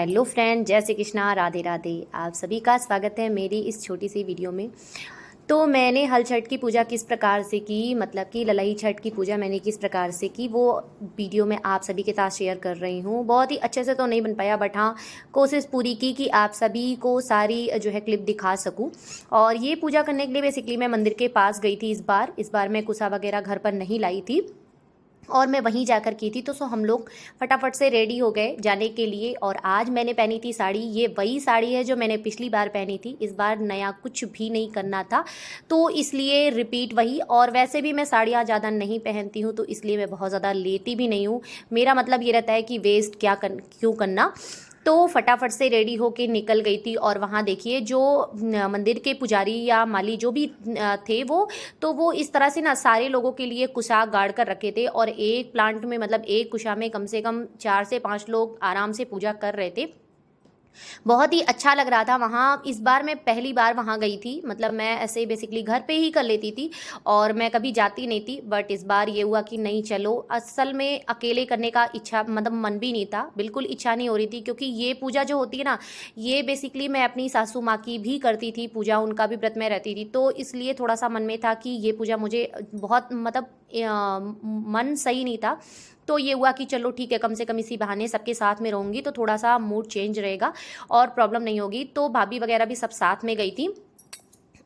Hello friend, जय श्री कृष्णा, राधे राधे। आप सभी का स्वागत है मेरी इस छोटी सी वीडियो में। तो मैंने हल छठ की पूजा किस प्रकार से की, मतलब कि ललई छठ की पूजा मैंने किस प्रकार से की, वो वीडियो में आप सभी के साथ शेयर कर रही हूँ। बहुत ही अच्छे से तो नहीं बन पाया, बट हाँ, कोशिश पूरी की कि आप सभी को सारी जो है क्लिप दिखा सकूँ। और ये पूजा करने के लिए बेसिकली मैं मंदिर के पास गई थी। इस बार मैं कुसा वगैरह घर पर नहीं लाई थी और मैं वहीं जाकर की थी। तो हम लोग फटाफट से रेडी हो गए जाने के लिए। और आज मैंने पहनी थी साड़ी, ये वही साड़ी है जो मैंने पिछली बार पहनी थी। इस बार नया कुछ भी नहीं करना था, तो इसलिए रिपीट वही। और वैसे भी मैं साड़ियाँ ज़्यादा नहीं पहनती हूँ, तो इसलिए मैं बहुत ज़्यादा लेती भी नहीं हूँ। मेरा मतलब ये रहता है कि वेस्ट क्यों करना। तो फटाफट से रेडी होके निकल गई थी। और वहाँ देखिए, जो मंदिर के पुजारी या माली जो भी थे, वो इस तरह से ना सारे लोगों के लिए कुशा गाड़ कर रखे थे। और एक प्लांट में, मतलब एक कुशा में कम से कम 4 से 5 लोग आराम से पूजा कर रहे थे। बहुत ही अच्छा लग रहा था वहाँ। इस बार मैं पहली बार वहाँ गई थी, मतलब मैं ऐसे बेसिकली घर पे ही कर लेती थी और मैं कभी जाती नहीं थी। बट इस बार ये हुआ कि नहीं, चलो। असल में अकेले करने का इच्छा, मतलब मन भी नहीं था, बिल्कुल इच्छा नहीं हो रही थी। क्योंकि ये पूजा जो होती है ना, ये बेसिकली मैं अपनी सासू माँ की भी करती थी पूजा, उनका भी व्रत में रहती थी। तो इसलिए थोड़ा सा मन में था कि ये पूजा मुझे बहुत, मतलब मन सही नहीं था। तो ये हुआ कि चलो ठीक है, कम से कम इसी बहाने सबके साथ में रहूँगी तो थोड़ा सा मूड चेंज रहेगा और प्रॉब्लम नहीं होगी। तो भाभी वगैरह भी सब साथ में गई थी।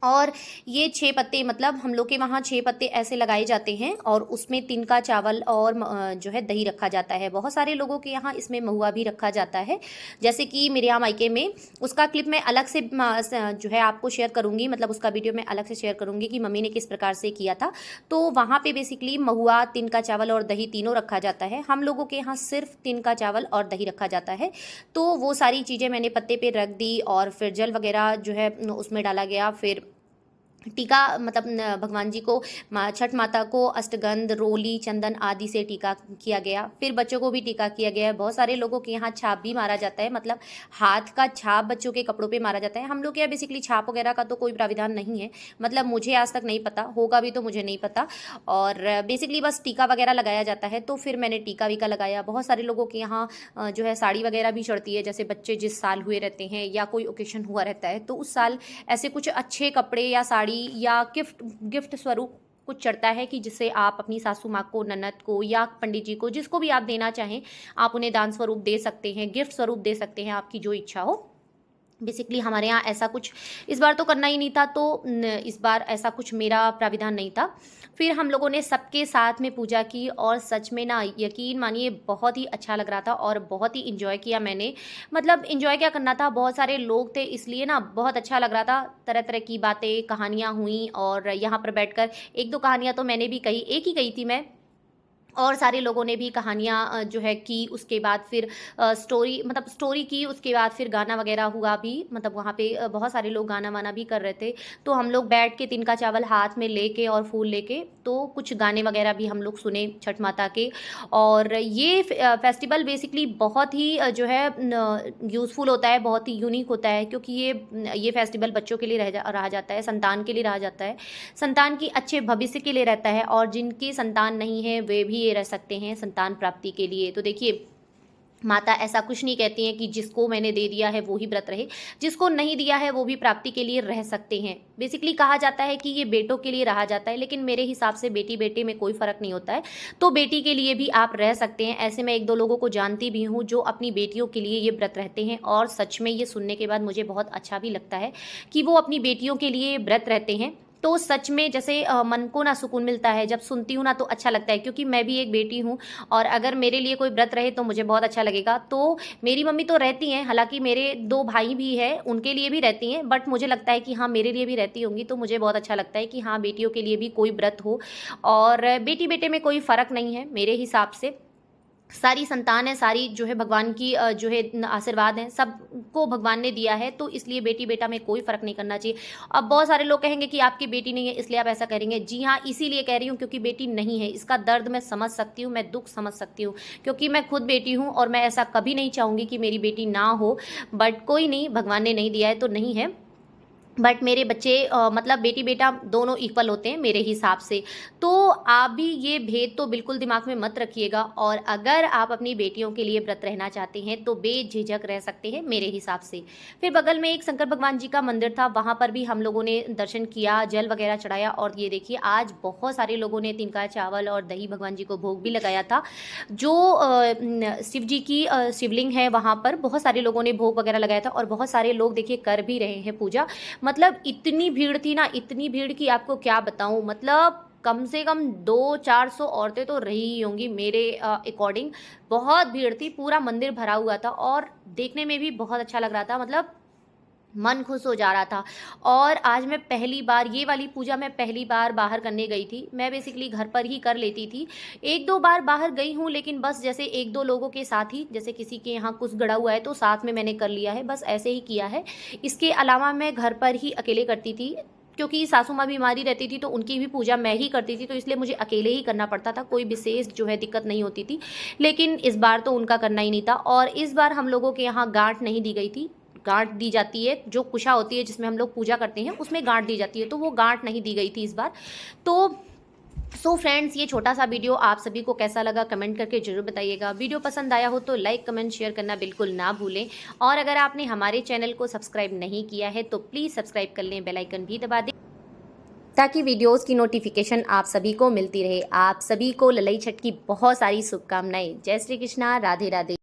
और ये 6 पत्ते, मतलब हम लोग के वहाँ 6 पत्ते ऐसे लगाए जाते हैं और उसमें तिनका चावल और जो है दही रखा जाता है। बहुत सारे लोगों के यहाँ इसमें महुआ भी रखा जाता है, जैसे कि मेरे यहाँ मायके में। उसका क्लिप मैं अलग से जो है आपको शेयर करूँगी, मतलब उसका वीडियो मैं अलग से शेयर करूँगी कि मम्मी ने किस प्रकार से किया था। तो वहाँ पे बेसिकली महुआ, तिनका चावल और दही तीनों रखा जाता है। हम लोगों के यहाँ सिर्फ तिनका चावल और दही रखा जाता है। तो वो सारी चीज़ें मैंने पत्ते पे रख दी और फिर जल वगैरह जो है उसमें डाला गया। फिर टीका, मतलब भगवान जी को, छठ माता को अष्टगंध, रोली, चंदन आदि से टीका किया गया। फिर बच्चों को भी टीका किया गया। बहुत सारे लोगों के यहाँ छाप भी मारा जाता है, मतलब हाथ का छाप बच्चों के कपड़ों पे मारा जाता है। हम लोग के यहाँ बेसिकली छाप वगैरह का तो कोई प्राविधान नहीं है, मतलब मुझे आज तक नहीं पता, होगा भी तो मुझे नहीं पता। और बेसिकली बस टीका वगैरह लगाया जाता है। तो फिर मैंने टीका वीका लगाया। बहुत सारे लोगों के यहाँ जो है साड़ी वगैरह भी चढ़ती है, जैसे बच्चे जिस साल हुए रहते हैं या कोई ओकेशन हुआ रहता है, तो उस साल ऐसे कुछ अच्छे कपड़े या साड़ी या गिफ्ट गिफ्ट स्वरूप कुछ चढ़ता है कि जिसे आप अपनी सासू माँ को, ननद को या पंडित जी को, जिसको भी आप देना चाहें, आप उन्हें दान स्वरूप दे सकते हैं, गिफ्ट स्वरूप दे सकते हैं, आपकी जो इच्छा हो। बेसिकली हमारे यहाँ ऐसा कुछ इस बार तो करना ही नहीं था, तो इस बार ऐसा कुछ मेरा प्राविधान नहीं था। फिर हम लोगों ने सबके साथ में पूजा की और सच में ना, यकीन मानिए, बहुत ही अच्छा लग रहा था और बहुत ही इन्जॉय किया मैंने। मतलब इन्जॉय क्या करना था, बहुत सारे लोग थे इसलिए ना बहुत अच्छा लग रहा था। तरह तरह की बातें, कहानियाँ हुई और यहाँ पर बैठकर एक दो कहानियाँ तो मैंने भी कही, एक ही कही थी मैं, और सारे लोगों ने भी कहानियाँ जो है की। उसके बाद फिर स्टोरी की। उसके बाद फिर गाना वगैरह हुआ भी, मतलब वहाँ पे बहुत सारे लोग गाना वाना भी कर रहे थे। तो हम लोग बैठ के तिनका चावल हाथ में लेके और फूल लेके, तो कुछ गाने वगैरह भी हम लोग सुने छठ माता के। और ये फेस्टिवल बेसिकली बहुत ही जो है यूज़फुल होता है, बहुत ही यूनिक होता है। क्योंकि ये फेस्टिवल बच्चों के लिए रहा जाता है, संतान के लिए रहा जाता है, संतान की अच्छे भविष्य के लिए रहता है। और जिनकी संतान नहीं है वे भी ये रह सकते हैं संतान प्राप्ति के लिए। तो देखिए, माता ऐसा कुछ नहीं कहती हैं कि जिसको मैंने दे दिया है वो ही व्रत रहे, जिसको नहीं दिया है वो भी प्राप्ति के लिए रह सकते हैं। बेसिकली कहा जाता है कि ये बेटों के लिए रहा जाता है, लेकिन मेरे हिसाब से बेटी बेटे में कोई फ़र्क नहीं होता है। तो बेटी के लिए भी आप रह सकते हैं। ऐसे मैं एक दो लोगों को जानती भी हूँ जो अपनी बेटियों के लिए ये व्रत रहते हैं, और सच में ये सुनने के बाद मुझे बहुत अच्छा भी लगता है कि वो अपनी बेटियों के लिए व्रत रहते हैं। तो सच में जैसे मन को ना सुकून मिलता है जब सुनती हूँ ना, तो अच्छा लगता है। क्योंकि मैं भी एक बेटी हूँ और अगर मेरे लिए कोई व्रत रहे तो मुझे बहुत अच्छा लगेगा। तो मेरी मम्मी तो रहती हैं, हालांकि मेरे 2 भाई भी हैं, उनके लिए भी रहती हैं, बट मुझे लगता है कि हाँ, मेरे लिए भी रहती होंगी। तो मुझे बहुत अच्छा लगता है कि हाँ, बेटियों के लिए भी कोई व्रत हो। और बेटी बेटे में कोई फ़र्क नहीं है मेरे हिसाब से। सारी संतान है, सारी जो है भगवान की जो है आशीर्वाद हैं, सबको भगवान ने दिया है। तो इसलिए बेटी बेटा में कोई फ़र्क नहीं करना चाहिए। अब बहुत सारे लोग कहेंगे कि आपकी बेटी नहीं है इसलिए आप ऐसा करेंगे। जी हाँ, इसीलिए कह रही हूँ क्योंकि बेटी नहीं है। इसका दर्द मैं समझ सकती हूँ, मैं दुख समझ सकती हूँ, क्योंकि मैं खुद बेटी हूँ और मैं ऐसा कभी नहीं चाहूँगी कि मेरी बेटी ना हो। बट कोई नहीं, भगवान ने नहीं दिया है तो नहीं है। बट मेरे बच्चे मतलब बेटी बेटा दोनों इक्वल होते हैं मेरे हिसाब से। तो आप भी ये भेद तो बिल्कुल दिमाग में मत रखिएगा, और अगर आप अपनी बेटियों के लिए व्रत रहना चाहते हैं तो बेझिझक रह सकते हैं मेरे हिसाब से। फिर बगल में एक शंकर भगवान जी का मंदिर था, वहाँ पर भी हम लोगों ने दर्शन किया, जल वगैरह चढ़ाया, और ये देखिए आज बहुत सारे लोगों ने तिनका चावल और दही भगवान जी को भोग भी लगाया था। जो शिव जी की शिवलिंग है वहाँ पर बहुत सारे लोगों ने भोग वगैरह लगाया था, और बहुत सारे लोग देखिए कर भी रहे हैं पूजा। मतलब इतनी भीड़ थी ना, इतनी भीड़ कि आपको क्या बताऊं, मतलब कम से कम 200-400 औरतें तो रही ही होंगी मेरे अकॉर्डिंग। बहुत भीड़ थी, पूरा मंदिर भरा हुआ था, और देखने में भी बहुत अच्छा लग रहा था, मतलब मन खुश हो जा रहा था। और आज मैं पहली बार ये वाली पूजा मैं पहली बार बाहर करने गई थी। मैं बेसिकली घर पर ही कर लेती थी, एक दो बार बाहर गई हूँ, लेकिन बस जैसे एक दो लोगों के साथ ही, जैसे किसी के यहाँ कुछ गड़ा हुआ है तो साथ में मैंने कर लिया है, बस ऐसे ही किया है। इसके अलावा मैं घर पर ही अकेले करती थी, क्योंकि सासू माँ बीमारी रहती थी तो उनकी भी पूजा मैं ही करती थी, तो इसलिए मुझे अकेले ही करना पड़ता था, कोई विशेष जो है दिक्कत नहीं होती थी। लेकिन इस बार तो उनका करना ही नहीं था, और इस बार हम लोगों के यहाँ गांठ नहीं दी गई थी। गांठ दी जाती है, जो कुशा होती है जिसमें हम लोग पूजा करते हैं उसमें गांठ दी जाती है, तो वो गांठ नहीं दी गई थी इस बार। तो सो फ्रेंड्स, ये छोटा सा वीडियो आप सभी को कैसा लगा कमेंट करके जरूर बताइएगा। वीडियो पसंद आया हो तो लाइक कमेंट शेयर करना बिल्कुल ना भूलें, और अगर आपने हमारे चैनल को सब्सक्राइब नहीं किया है तो प्लीज़ सब्सक्राइब कर लें, बेल आइकन भी दबा दें, ताकि वीडियोस की नोटिफिकेशन आप सभी को मिलती रहे। आप सभी को ललई छठ की बहुत सारी शुभकामनाएं। जय श्री कृष्णा, राधे राधे।